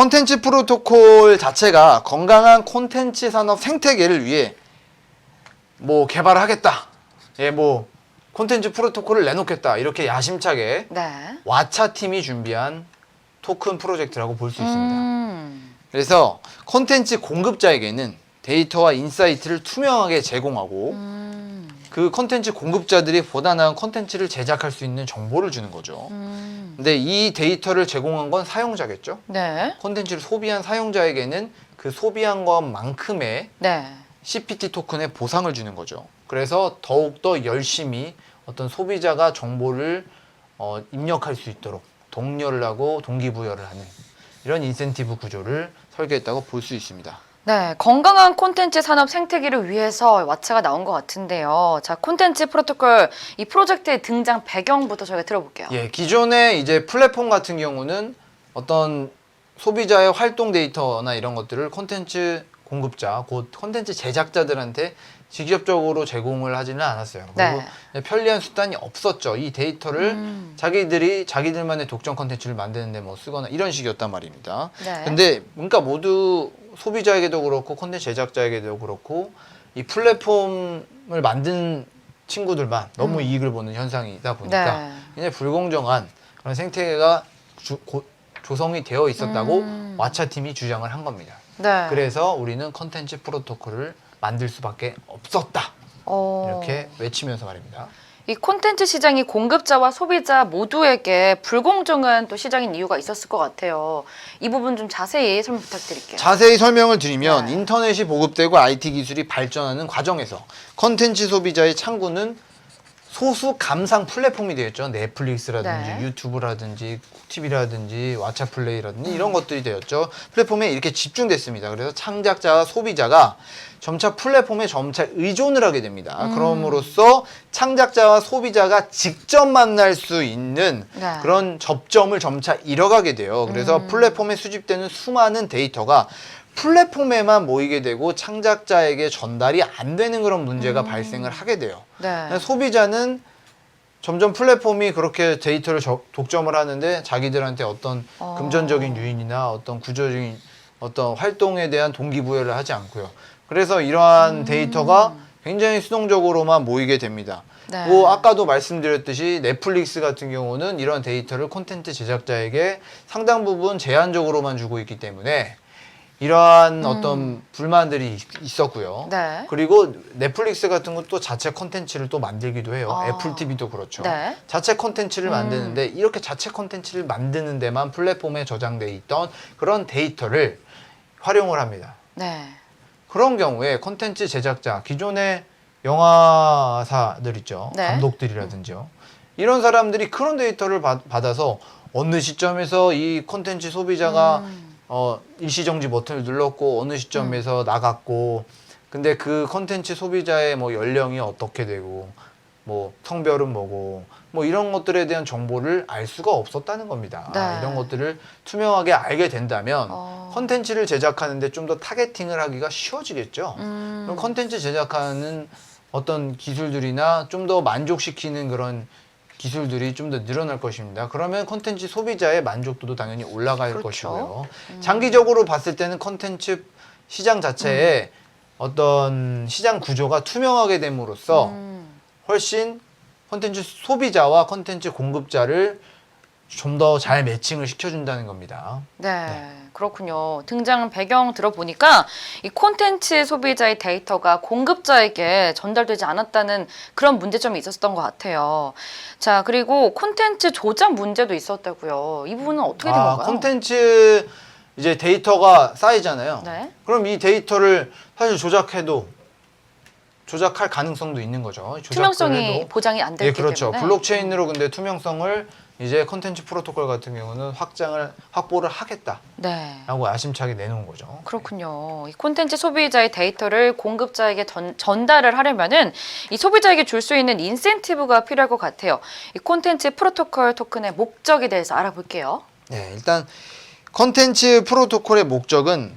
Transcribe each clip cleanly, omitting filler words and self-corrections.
콘텐츠 프로토콜 자체가 건강한 콘텐츠 산업 생태계를 위해 뭐 개발을 하겠다. 예, 뭐 콘텐츠 프로토콜을 내놓겠다. 이렇게 야심차게 네. 왓챠 팀이 준비한 토큰 프로젝트라고 볼 수 있습니다. 그래서 콘텐츠 공급자에게는 데이터와 인사이트를 투명하게 제공하고 그 콘텐츠 공급자들이 보다 나은 콘텐츠를 제작할 수 있는 정보를 주는 거죠. 근데 이 데이터를 제공한 건 사용자겠죠? 네. 콘텐츠를 소비한 사용자에게는 그 소비한 것만큼의 네. CPT 토큰의 보상을 주는 거죠. 그래서 더욱더 열심히 어떤 소비자가 정보를 입력할 수 있도록 독려를 하고 동기부여를 하는 이런 인센티브 구조를 설계했다고 볼 수 있습니다. 네, 건강한 콘텐츠 산업 생태계를 위해서 왓챠가 나온 것 같은데요. 자, 콘텐츠 프로토콜 이 프로젝트의 등장 배경부터 저희가 들어볼게요. 예, 기존의 이제 플랫폼 같은 경우는 어떤 소비자의 활동 데이터나 이런 것들을 콘텐츠 공급자, 곧 콘텐츠 제작자들한테 직접적으로 제공을 하지는 않았어요. 그리고 네. 편리한 수단이 없었죠. 이 데이터를 자기들만의 독점 콘텐츠를 만드는데 뭐 쓰거나 이런 식이었단 말입니다. 네. 근데 그러니까 모두 소비자에게도 그렇고 콘텐츠 제작자에게도 그렇고 이 플랫폼을 만든 친구들만 너무 이익을 보는 현상이다 보니까 네. 굉장히 불공정한 그런 생태계가 조성이 되어 있었다고 왓챠 팀이 주장을 한 겁니다. 네. 그래서 우리는 컨텐츠 프로토콜을 만들 수밖에 없었다. 이렇게 외치면서 말입니다. 이 콘텐츠 시장이 공급자와 소비자 모두에게 불공정한 또 시장인 이유가 있었을 것 같아요. 이 부분 좀 자세히 설명 부탁드릴게요. 자세히 설명을 드리면 네. 인터넷이 보급되고 IT 기술이 발전하는 과정에서 컨텐츠 소비자의 창구는 소수 감상 플랫폼이 되었죠. 넷플릭스라든지 네. 유튜브라든지 쿡티비라든지 왓챠 플레이라든지 이런 것들이 되었죠. 플랫폼에 이렇게 집중됐습니다. 그래서 창작자와 소비자가 점차 플랫폼에 점차 의존을 하게 됩니다. 그럼으로써 창작자와 소비자가 직접 만날 수 있는 네. 그런 접점을 점차 잃어가게 돼요. 그래서 플랫폼에 수집되는 수많은 데이터가 플랫폼에만 모이게 되고 창작자에게 전달이 안 되는 그런 문제가 발생을 하게 돼요. 네. 소비자는 점점 플랫폼이 그렇게 데이터를 독점을 하는데 자기들한테 어떤 금전적인 유인이나 어떤 구조적인 어떤 활동에 대한 동기부여를 하지 않고요. 그래서 이러한 데이터가 굉장히 수동적으로만 모이게 됩니다. 네. 뭐 아까도 말씀드렸듯이 넷플릭스 같은 경우는 이런 데이터를 콘텐츠 제작자에게 상당 부분 제한적으로만 주고 있기 때문에 이러한 어떤 불만들이 있었고요. 네. 그리고 넷플릭스 같은 것도 자체 콘텐츠를 또 만들기도 해요. 애플 TV도 그렇죠. 네. 자체 콘텐츠를 만드는데 이렇게 자체 콘텐츠를 만드는 데만 플랫폼에 저장돼 있던 그런 데이터를 활용을 합니다. 네. 그런 경우에 콘텐츠 제작자, 기존의 영화사들 있죠. 네. 감독들이라든지요. 이런 사람들이 그런 데이터를 받아서 어느 시점에서 이 콘텐츠 소비자가 일시정지 버튼을 눌렀고 어느 시점에서 나갔고 근데 그 콘텐츠 소비자의 뭐 연령이 어떻게 되고 뭐 성별은 뭐고 뭐 이런 것들에 대한 정보를 알 수가 없었다는 겁니다. 네. 이런 것들을 투명하게 알게 된다면 콘텐츠를 제작하는데 좀 더 타겟팅을 하기가 쉬워지겠죠. 그럼 콘텐츠 제작하는 어떤 기술들이나 좀 더 만족시키는 그런 기술들이 좀 더 늘어날 것입니다. 그러면 콘텐츠 소비자의 만족도도 당연히 올라갈 그렇죠. 것이고요. 장기적으로 봤을 때는 콘텐츠 시장 자체의 어떤 시장 구조가 투명하게 됨으로써 훨씬 콘텐츠 소비자와 콘텐츠 공급자를 좀 더 잘 매칭을 시켜준다는 겁니다. 네, 그렇군요. 등장 배경 들어보니까 이 콘텐츠 소비자의 데이터가 공급자에게 전달되지 않았다는 그런 문제점이 있었던 것 같아요. 자, 그리고 콘텐츠 조작 문제도 있었다고요. 이 부분은 어떻게 된 건가요? 콘텐츠 이제 데이터가 쌓이잖아요. 네. 그럼 이 데이터를 사실 조작해도 조작할 가능성도 있는 거죠. 투명성이 보장이 안 됐기 그렇죠. 때문에. 블록체인으로 근데 투명성을 이제 콘텐츠 프로토콜 같은 경우는 확보를 하겠다라고 네. 야심차게 내놓은 거죠. 그렇군요. 이 콘텐츠 소비자의 데이터를 공급자에게 전달을 하려면은 이 소비자에게 줄 수 있는 인센티브가 필요할 것 같아요. 이 콘텐츠 프로토콜 토큰의 목적에 대해서 알아볼게요. 네, 일단 콘텐츠 프로토콜의 목적은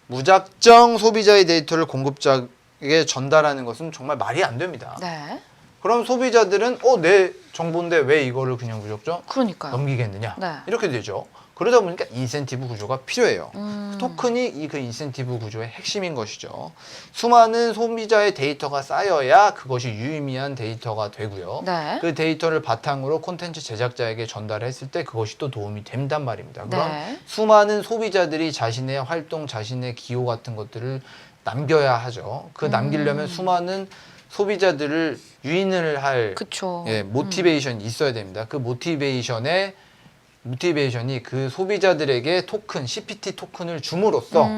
무작정 소비자의 데이터를 공급자에게 전달하는 것은 정말 말이 안 됩니다. 네. 그럼 소비자들은 내 정보인데 왜 이거를 그냥 무작정 그러니까요. 넘기겠느냐 네. 이렇게 되죠. 그러다 보니까 인센티브 구조가 필요해요. 토큰이 그 인센티브 구조의 핵심인 것이죠. 수많은 소비자의 데이터가 쌓여야 그것이 유의미한 데이터가 되고요. 네. 그 데이터를 바탕으로 콘텐츠 제작자에게 전달했을 때 그것이 또 도움이 된단 말입니다. 그럼 네. 수많은 소비자들이 자신의 활동, 자신의 기호 같은 것들을 남겨야 하죠. 그 남기려면 수많은 소비자들을 유인을 할 그쵸. 예, 모티베이션이 있어야 됩니다. 그 모티베이션이 그 소비자들에게 토큰, CPT 토큰을 줌으로써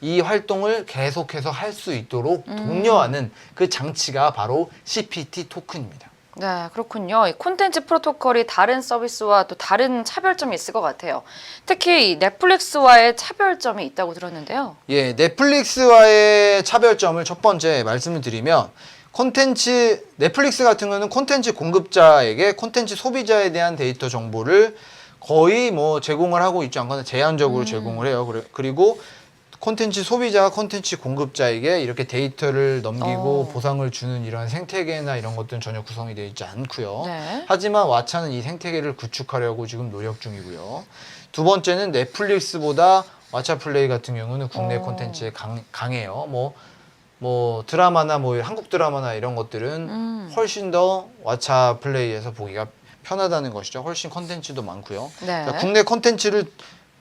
이 활동을 계속해서 할 수 있도록 독려하는 그 장치가 바로 CPT 토큰입니다. 네, 그렇군요. 이 콘텐츠 프로토콜이 다른 서비스와 또 다른 차별점이 있을 것 같아요. 특히 이 넷플릭스와의 차별점이 있다고 들었는데요. 예, 넷플릭스와의 차별점을 첫 번째 말씀을 드리면 넷플릭스 같은 경우는 콘텐츠 공급자에게 콘텐츠 소비자에 대한 데이터 정보를 거의 뭐 제공을 하고 있지 않거나 제한적으로 제공을 해요. 그리고 콘텐츠 소비자가 콘텐츠 공급자에게 이렇게 데이터를 넘기고 보상을 주는 이런 생태계나 이런 것들은 전혀 구성이 되어 있지 않고요. 네. 하지만 왓챠는 이 생태계를 구축하려고 지금 노력 중이고요. 두 번째는 넷플릭스보다 왓챠 플레이 같은 경우는 국내 콘텐츠에 강해요. 뭐 드라마나 뭐 한국 드라마나 이런 것들은 훨씬 더 왓챠 플레이에서 보기가 편하다는 것이죠. 훨씬 콘텐츠도 많고요. 네. 그러니까 국내 콘텐츠를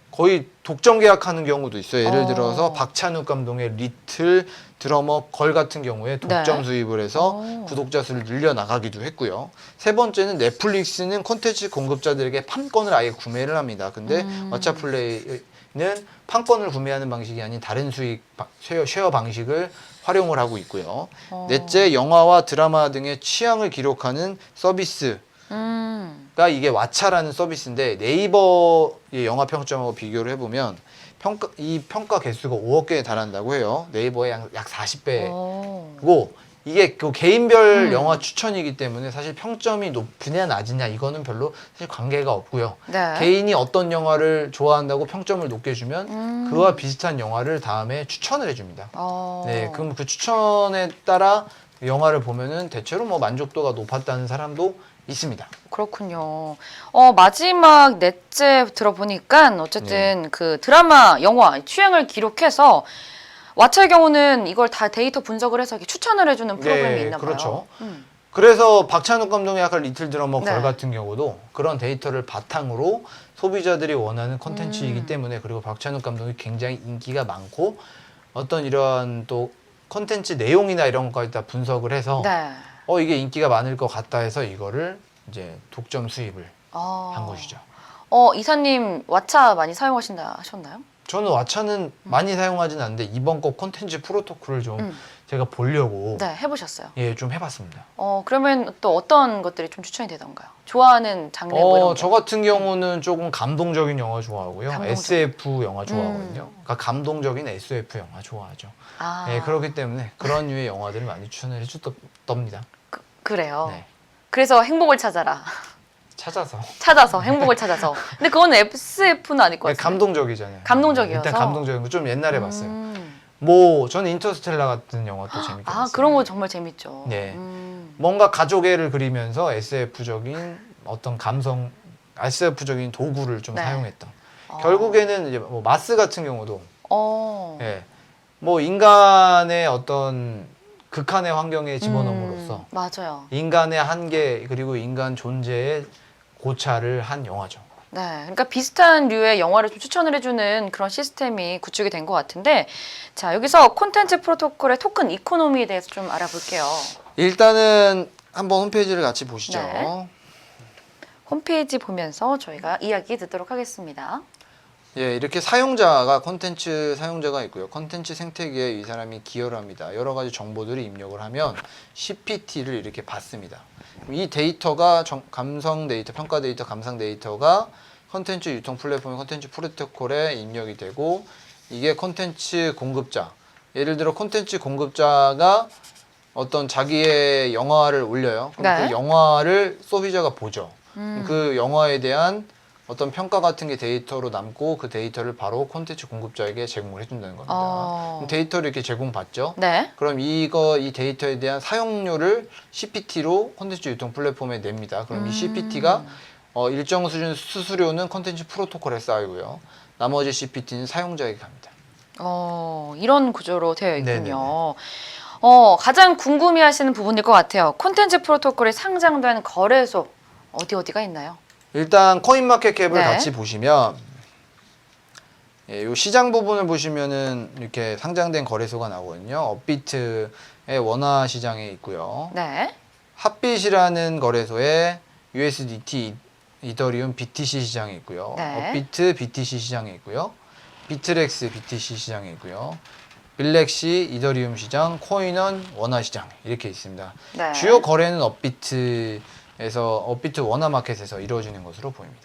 거의 독점 계약하는 경우도 있어요. 예를 들어서 박찬욱 감독의 리틀, 드러머, 걸 같은 경우에 독점 네. 수입을 해서 구독자 수를 늘려 나가기도 했고요. 세 번째는 넷플릭스는 콘텐츠 공급자들에게 판권을 아예 구매를 합니다. 근데 왓챠 플레이는 판권을 구매하는 방식이 아닌 다른 쉐어 방식을 활용을 하고 있고요. 넷째, 영화와 드라마 등의 취향을 기록하는 서비스. 가 이게 왓챠라는 서비스인데 네이버의 영화 평점하고 비교를 해보면 이 평가 개수가 5억 개에 달한다고 해요. 네이버의 약 40배고 이게 그 개인별 영화 추천이기 때문에 사실 평점이 높으냐 낮으냐 이거는 별로 사실 관계가 없고요. 네. 개인이 어떤 영화를 좋아한다고 평점을 높게 주면 그와 비슷한 영화를 다음에 추천을 해줍니다. 네, 그럼 그 추천에 따라 영화를 보면은 대체로 뭐 만족도가 높았다는 사람도 있습니다. 그렇군요. 마지막 넷째 들어보니까 어쨌든 그 드라마, 영화 취향을 기록해서 왓챠의 경우는 이걸 다 데이터 분석을 해서 이렇게 추천을 해주는 프로그램이 있나 봐요. 그렇죠. 그래서 박찬욱 감독의 약간 리틀 드러머 네. 걸 같은 경우도 그런 데이터를 바탕으로 소비자들이 원하는 콘텐츠이기 때문에 그리고 박찬욱 감독이 굉장히 인기가 많고 어떤 이러한 또 콘텐츠 내용이나 이런 것까지 다 분석을 해서 네. 이게 인기가 많을 것 같다 해서 이거를 이제 독점 수입을 한 것이죠. 이사님 왓챠 많이 사용하신다 하셨나요? 저는 왓챠는 많이 사용하진 않는데 이번 거 콘텐츠 프로토콜을 좀 제가 보려고 네, 해보셨어요. 예, 좀 해봤습니다. 그러면 또 어떤 것들이 좀 추천이 되던가요? 좋아하는 장르 뭐 이런 거? 저 같은 경우는 조금 감동적인 영화 좋아하고요. 감동적. SF 영화 좋아하거든요. 그러니까 감동적인 SF 영화 좋아하죠. 예, 그렇기 때문에 그런 류의 영화들을 많이 추천을 해주답니다. 그래요. 네. 그래서 행복을 찾아라. 찾아서 행복을 찾아서. 근데 그건 SF는 아닐 것 네, 같아요. 감동적이잖아요. 감동적이어서. 일단 감동적인 거 좀 옛날에 봤어요. 뭐 저는 인터스텔라 같은 영화도 재밌게 봤어요. 그런 거 정말 재밌죠. 네. 뭔가 가족애를 그리면서 SF적인 어떤 SF적인 도구를 좀 네. 사용했던. 결국에는 이제 뭐 마스 같은 경우도 예. 뭐 인간의 어떤 극한의 환경에 집어넣음으로써 맞아요. 인간의 한계 그리고 인간 존재의 고찰을 한 영화죠. 네, 그러니까 비슷한 류의 영화를 좀 추천을 해주는 그런 시스템이 구축이 된 것 같은데, 자 여기서 콘텐츠 프로토콜의 토큰 이코노미에 대해서 좀 알아볼게요. 일단은 한번 홈페이지를 같이 보시죠. 네. 홈페이지 보면서 저희가 이야기 듣도록 하겠습니다. 예, 이렇게 콘텐츠 사용자가 있고요. 콘텐츠 생태계에 이 사람이 기여를 합니다. 여러 가지 정보들을 입력을 하면 CPT를 이렇게 받습니다. 이 데이터가 감성 데이터, 평가 데이터, 감상 데이터가 콘텐츠 유통 플랫폼 콘텐츠 프로토콜에 입력이 되고 이게 콘텐츠 공급자, 예를 들어 콘텐츠 공급자가 어떤 자기의 영화를 올려요. 그럼 네. 그 영화를 소비자가 보죠. 그 영화에 대한 어떤 평가 같은 게 데이터로 남고 그 데이터를 바로 콘텐츠 공급자에게 제공을 해준다는 겁니다. 그럼 데이터를 이렇게 제공받죠. 네. 그럼 이 데이터에 대한 사용료를 CPT로 콘텐츠 유통 플랫폼에 냅니다. 그럼 이 CPT가 일정 수준 수수료는 컨텐츠 프로토콜에 쌓이고요. 나머지 CPT는 사용자에게 갑니다. 이런 구조로 되어 있군요. 네네네. 가장 궁금해하시는 부분일 것 같아요. 콘텐츠 프로토콜이 상장된 거래소 어디가 있나요? 일단 코인마켓캡을 네. 같이 보시면 이 시장 부분을 보시면은 이렇게 상장된 거래소가 나오거든요. 업비트의 원화 시장에 있고요. 네. 핫빗이라는 거래소에 USDT, 이더리움, BTC 시장에 있고요. 네. 업비트, BTC 시장에 있고요. 비트렉스, BTC 시장에 있고요. 빌렉시, 이더리움 시장, 코인원, 원화 시장 이렇게 있습니다. 네. 주요 거래는 업비트 원화 마켓에서 이루어지는 것으로 보입니다.